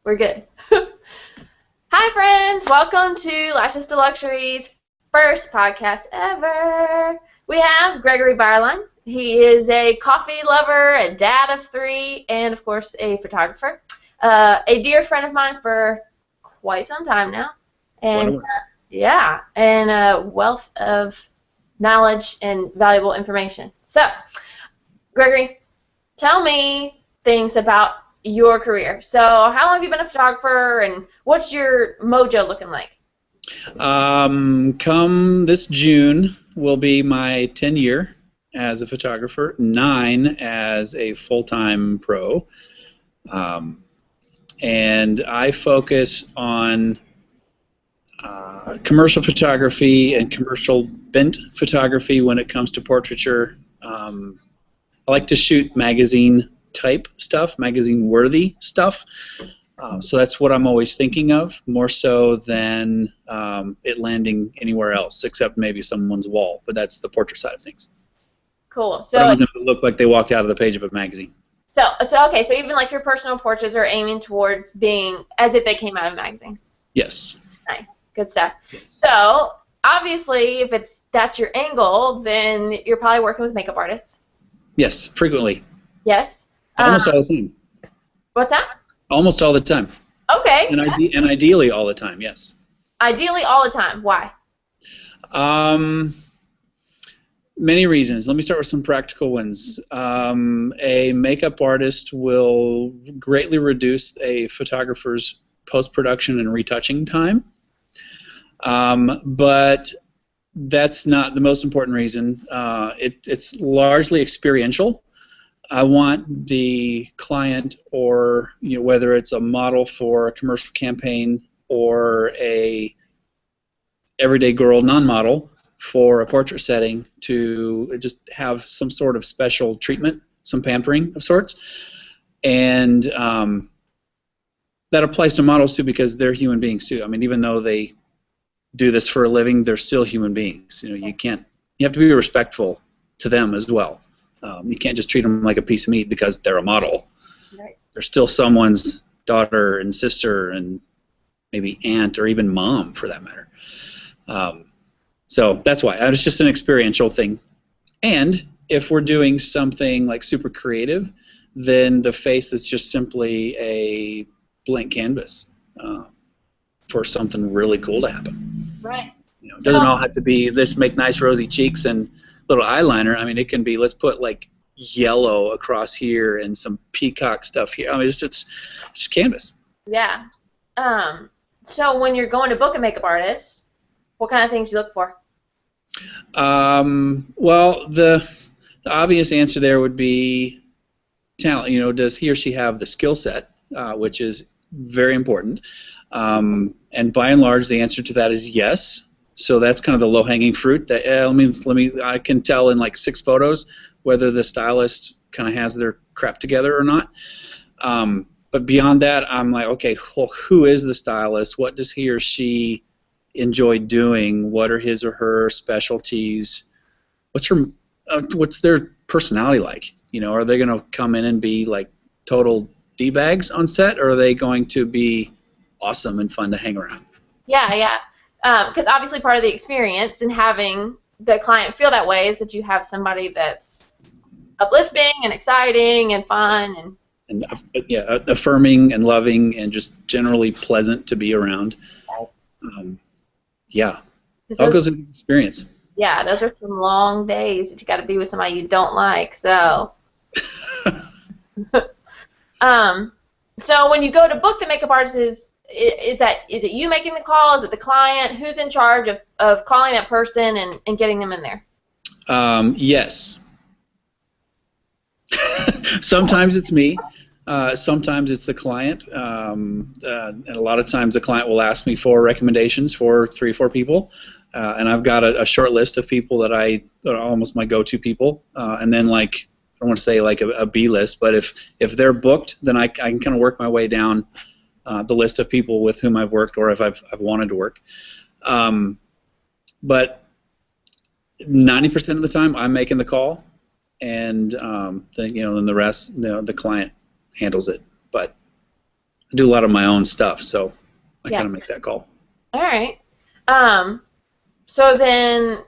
We're good. Hi, friends. Welcome to Lashes to Luxury's first podcast ever. We have Gregory Byerline. He is a coffee lover, a dad of 3, and, of course, a photographer. A dear friend of mine for quite some time now. And, and a wealth of knowledge and valuable information. So, Gregory, tell me things about your career. So how long have you been a photographer, and what's your mojo looking like? Come this June will be my 10th year as a photographer, 9 as a full-time pro. And I focus on commercial photography and commercial bent photography when it comes to portraiture. I like to shoot magazine type stuff, magazine worthy stuff. So that's what I'm always thinking of, more so than it landing anywhere else, except maybe someone's wall. But that's the portrait side of things. Cool. So I don't want them to look like they walked out of the page of a magazine. So okay, so even like your personal portraits are aiming towards being as if they came out of a magazine. Yes. Nice. Good stuff. Yes. So obviously, if that's your angle, then you're probably working with makeup artists. Yes, frequently. Yes. Almost all the time. What's that? Almost all the time. Okay. And ideally all the time, yes. Ideally all the time. Why? Many reasons. Let me start with some practical ones. A makeup artist will greatly reduce a photographer's post-production and retouching time. But that's not the most important reason. It's largely experiential. I want the client, or whether it's a model for a commercial campaign or a everyday girl non-model for a portrait setting, to just have some sort of special treatment, some pampering of sorts. And that applies to models too, because they're human beings too. I mean, even though they do this for a living, they're still human beings. You have to be respectful to them as well. You can't just treat them like a piece of meat because they're a model. Right. They're still someone's daughter and sister and maybe aunt or even mom, for that matter. So that's why. It's just an experiential thing. And if we're doing something like super creative, then the face is just simply a blank canvas for something really cool to happen. Right. It doesn't all have to be let's make nice rosy cheeks and little eyeliner. I mean, it can be let's put like yellow across here and some peacock stuff here. I mean, it's just canvas. Yeah. So when you're going to book a makeup artist, what kind of things do you look for? Well, the obvious answer there would be talent. Does he or she have the skill set, which is very important. And by and large, the answer to that is yes. So that's kind of the low-hanging fruit. That I can tell in like 6 photos whether the stylist kind of has their crap together or not. But beyond that, I'm like, okay, well, who is the stylist? What does he or she enjoy doing? What are his or her specialties? What's their personality like? Are they going to come in and be like total D-bags on set, or are they going to be awesome and fun to hang around? Yeah. Because obviously part of the experience in having the client feel that way is that you have somebody that's uplifting and exciting and fun and affirming and loving and just generally pleasant to be around. It all goes into the experience. Yeah, those are some long days that you got to be with somebody you don't like. So, so when you go to book the makeup artist, is it you making the call? Is it the client? Who's in charge of calling that person and getting them in there? Yes. Sometimes it's me. Sometimes it's the client. And a lot of times the client will ask me for recommendations for 3 or 4 people. And I've got a short list of people that are almost my go-to people. And then I don't want to say like a B list, but if they're booked, then I can kind of work my way down the list of people with whom I've worked, or if I've wanted to work. But 90% of the time, I'm making the call, and then the rest, the client handles it. But do a lot of my own stuff, so I Yeah. kind of make that call. All right. So then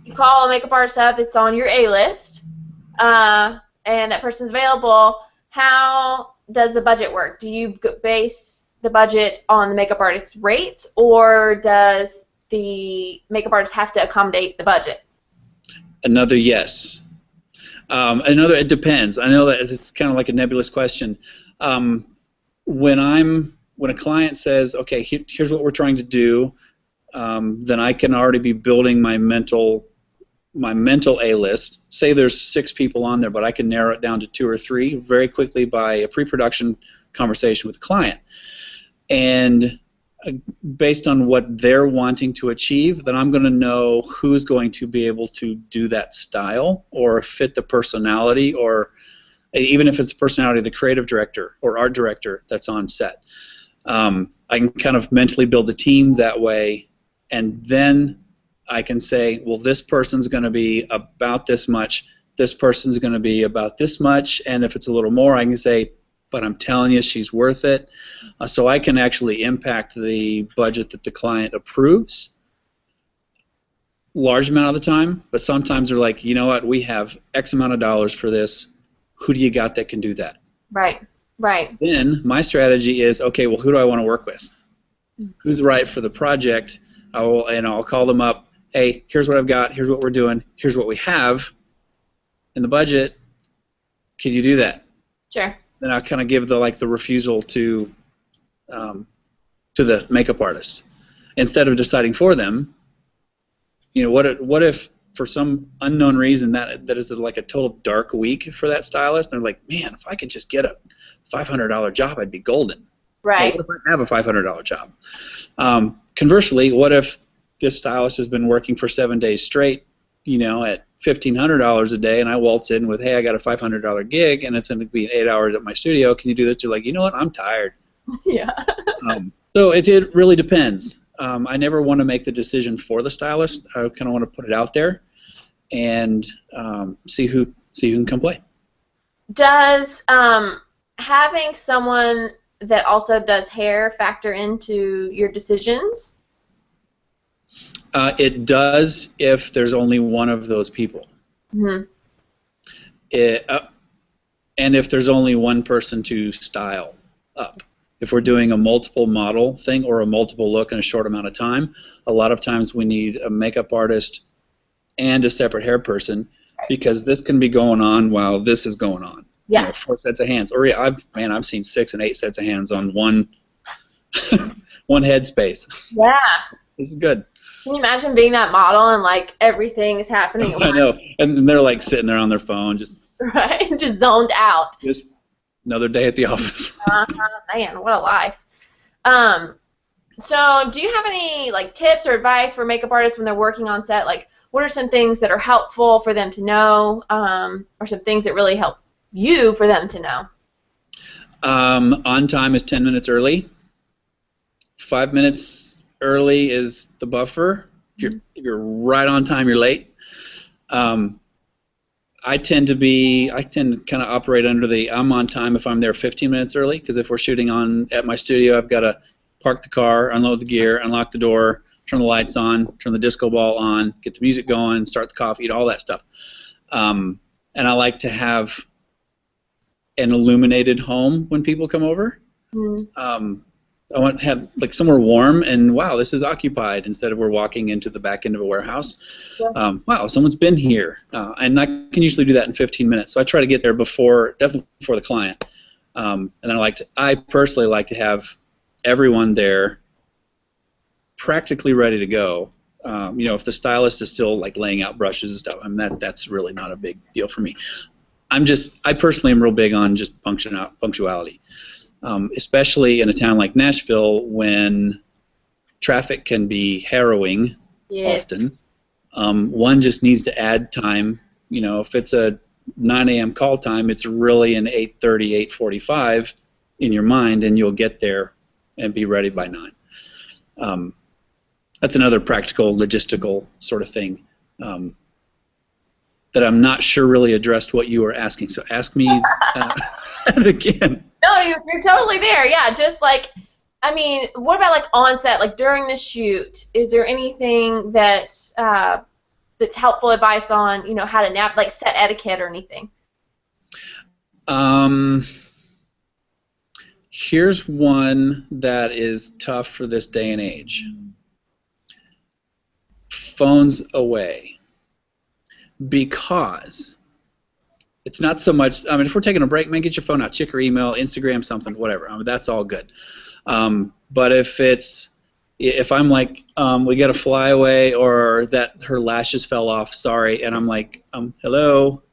you call a makeup artist up that's on your A list, and that person's available. How does the budget work? Do you base the budget on the makeup artist's rates, or does the makeup artist have to accommodate the budget? Another yes. Another, it depends. I know that it's kind of like a nebulous question. When a client says, okay, here's what we're trying to do, then I can already be building my mental A list. Say there's 6 people on there, but I can narrow it down to 2 or 3 very quickly by a pre-production conversation with the client. And based on what they're wanting to achieve, then I'm going to know who's going to be able to do that style or fit the personality, or even if it's the personality of the creative director or art director that's on set. I can kind of mentally build a team that way, and then I can say, well, this person's going to be about this much, this person's going to be about this much, and if it's a little more, I can say, but I'm telling you, she's worth it. So I can actually impact the budget that the client approves large amount of the time, but sometimes they're like, you know what, we have X amount of dollars for this. Who do you got that can do that? Right, right. Then my strategy is, okay, well, who do I want to work with? Who's right for the project? I'll call them up. Hey, here's what I've got. Here's what we're doing. Here's what we have in the budget. Can you do that? Sure. Then I'll kind of give the refusal to the makeup artist instead of deciding for them. You know, what if for some unknown reason that is like a total dark week for that stylist? And they're like, man, if I could just get a $500 job, I'd be golden. Right. Well, what if I have a $500 job? Conversely, what if this stylist has been working for 7 days straight, you know, at $1,500 a day, and I waltz in with, hey, I got a $500 gig, and it's going to be 8 hours at my studio. Can you do this? They're like, you know what? I'm tired. Yeah. So it really depends. I never want to make the decision for the stylist. I kind of want to put it out there and see who can come play. Does having someone that also does hair factor into your decisions? It does if there's only one of those people. Mm-hmm. And if there's only one person to style up. If we're doing a multiple model thing or a multiple look in a short amount of time, a lot of times we need a makeup artist and a separate hair person, because this can be going on while this is going on. Yeah. You know, 4 sets of hands. Or I've seen 6 and 8 sets of hands on one headspace. Yeah. This is good. Can you imagine being that model and like everything is happening at I once? know, and they're like sitting there on their phone, just zoned out. Just another day at the office. Man, what a life. So do you have any like tips or advice for makeup artists when they're working on set? Like, what are some things that are helpful for them to know, or some things that really help you for them to know? On time is 10 minutes early. 5 minutes early is the buffer. If you're right on time, you're late. I tend to kind of operate under the I'm on time if I'm there 15 minutes early, because if we're shooting at my studio, I've got to park the car, unload the gear, unlock the door, turn the lights on, turn the disco ball on, get the music going, start the coffee, all that stuff. And I like to have an illuminated home when people come over. Mm. I want to have like somewhere warm and wow, this is occupied, instead of we're walking into the back end of a warehouse. Yeah. Wow, someone's been here, and I can usually do that in 15 minutes. So I try to get there definitely before the client, and then I personally like to have everyone there practically ready to go. You know, if the stylist is still like laying out brushes and stuff, I mean that's really not a big deal for me. I personally am real big on just punctuality. Especially in a town like Nashville, when traffic can be harrowing often. One just needs to add time. You know, if it's a 9 a.m. call time, it's really an 8:30, 8:45 in your mind, and you'll get there and be ready by 9. That's another practical, logistical sort of thing that I'm not sure really addressed what you were asking. So ask me again. No, you're totally there. Yeah, just like, I mean, what about like on set, like during the shoot? Is there anything that's helpful advice on, how to like set etiquette or anything? Um, Here's one that is tough for this day and age. Phones away. Because it's not so much, I mean, if we're taking a break, man, get your phone out, check your email, Instagram, something, whatever. I mean, that's all good. But if I'm like, we got to fly away, or that her lashes fell off, sorry, and I'm like, hello,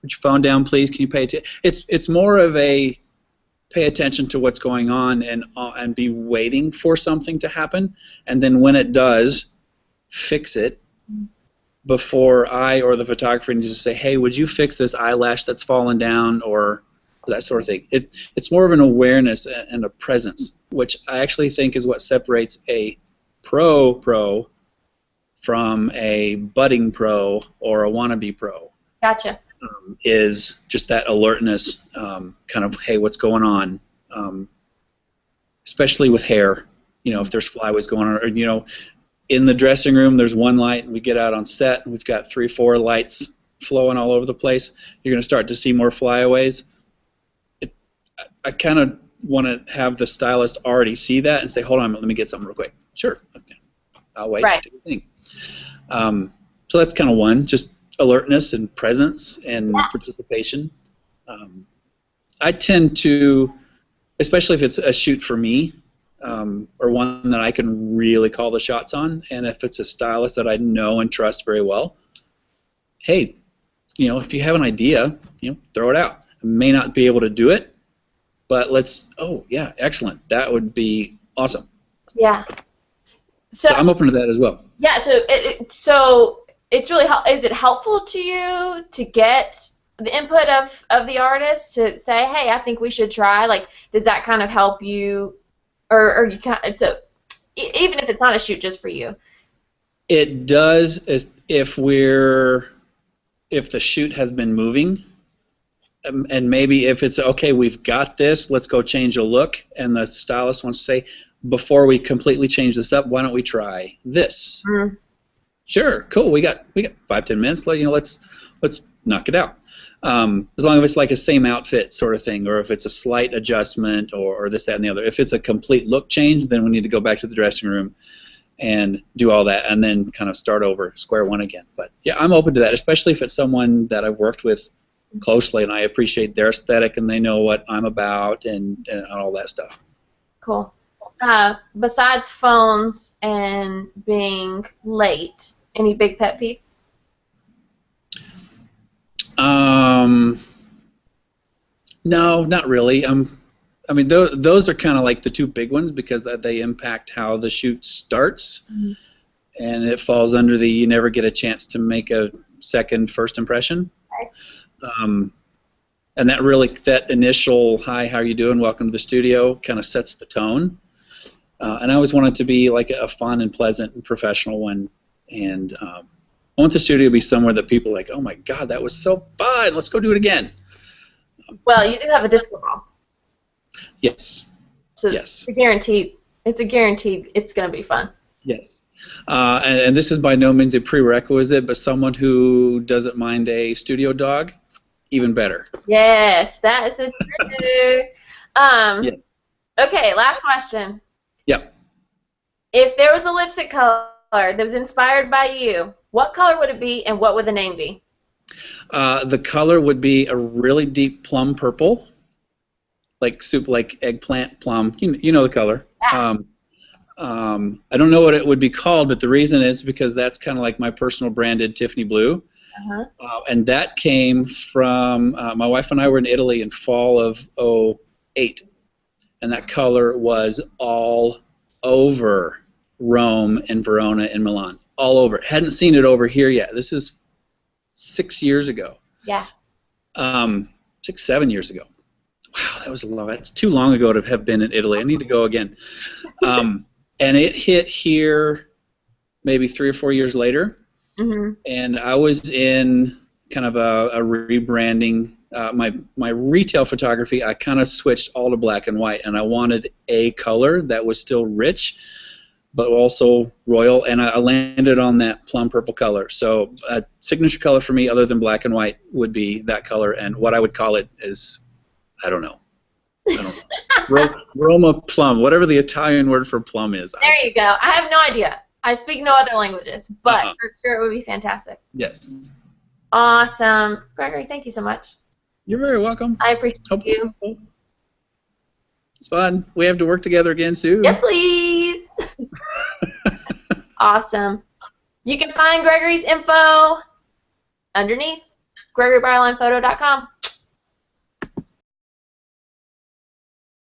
put your phone down, please, can you pay attention? It's more of a pay attention to what's going on and be waiting for something to happen, and then when it does, fix it before I or the photographer needs to say, hey, would you fix this eyelash that's fallen down, or that sort of thing. It's more of an awareness and a presence, which I actually think is what separates a pro from a budding pro or a wannabe pro. Gotcha. Is just that alertness, kind of, hey, what's going on? Especially with hair, if there's flyaways going on, or in the dressing room, there's one light, and we get out on set, and we've got 3, 4 lights flowing all over the place. You're going to start to see more flyaways. I kind of want to have the stylist already see that and say, hold on, let me get something real quick. Sure, okay, I'll wait. Right. Do your thing. So that's kind of one, just alertness and presence and participation. I tend to, especially if it's a shoot for me, or one that I can really call the shots on, and if it's a stylist that I know and trust very well, hey, if you have an idea, throw it out. I may not be able to do it, but oh yeah, excellent. That would be awesome. Yeah. So I'm open to that as well. Yeah, so it's really, is it helpful to you to get the input of the artist to say, hey, I think we should try? Like, does that kind of help you, or you kind so even if it's not a shoot just for you? It does if the shoot has been moving, and maybe if it's okay, we've got this, let's go change a look, and the stylist wants to say, before we completely change this up, why don't we try this? Mm. Sure, cool. We got 5-10 minutes. Let's knock it out. As long as it's like a same outfit sort of thing, or if it's a slight adjustment, or this, that, and the other. If it's a complete look change, then we need to go back to the dressing room and do all that, and then kind of start over, square one again. But yeah, I'm open to that, especially if it's someone that I've worked with closely and I appreciate their aesthetic and they know what I'm about and all that stuff. Cool. Besides phones and being late, any big pet peeves? No, not really. I mean, those are kind of like the two big ones because they impact how the shoot starts, mm-hmm. and it falls under the you never get a chance to make a first impression. Right. And that initial hi, how are you doing, welcome to the studio, kind of sets the tone. And I always want it to be like a fun and pleasant and professional one. And I want the studio to be somewhere that people are like, oh my God, that was so fun, let's go do it again. Well, you do have a disco ball. Yes. So yes. It's a guaranteed it's going to be fun. Yes. And this is by no means a prerequisite, but someone who doesn't mind a studio dog, even better. Yes, that is a true. Yes. Okay, last question. Yep. If there was a lipstick color that was inspired by you, what color would it be, and what would the name be? The color would be a really deep plum purple, like eggplant plum. You know the color. Yeah. I don't know what it would be called, but the reason is because that's kind of like my personal branded Tiffany blue. Uh-huh. And that came from my wife and I were in Italy in fall of '08, and that color was all over Rome and Verona and Milan, all over. Hadn't seen it over here yet. This is 6 years ago. Yeah. 7 years ago. Wow, that was that's too long ago to have been in Italy. I need to go again. And it hit here maybe 3 or 4 years later. Mm-hmm. And I was in kind of a rebranding my retail photography, I kind of switched all to black and white, and I wanted a color that was still rich, but also royal, and I landed on that plum purple color. So a signature color for me, other than black and white, would be that color, and what I would call it is, I don't know. Roma plum, whatever the Italian word for plum is. There you go. I have no idea. I speak no other languages, but for sure it would be fantastic. Yes. Awesome. Gregory, thank you so much. You're very welcome. I appreciate you. It's fun. We have to work together again soon. Yes, please. Awesome. You can find Gregory's info underneath GregoryByerlinePhoto.com.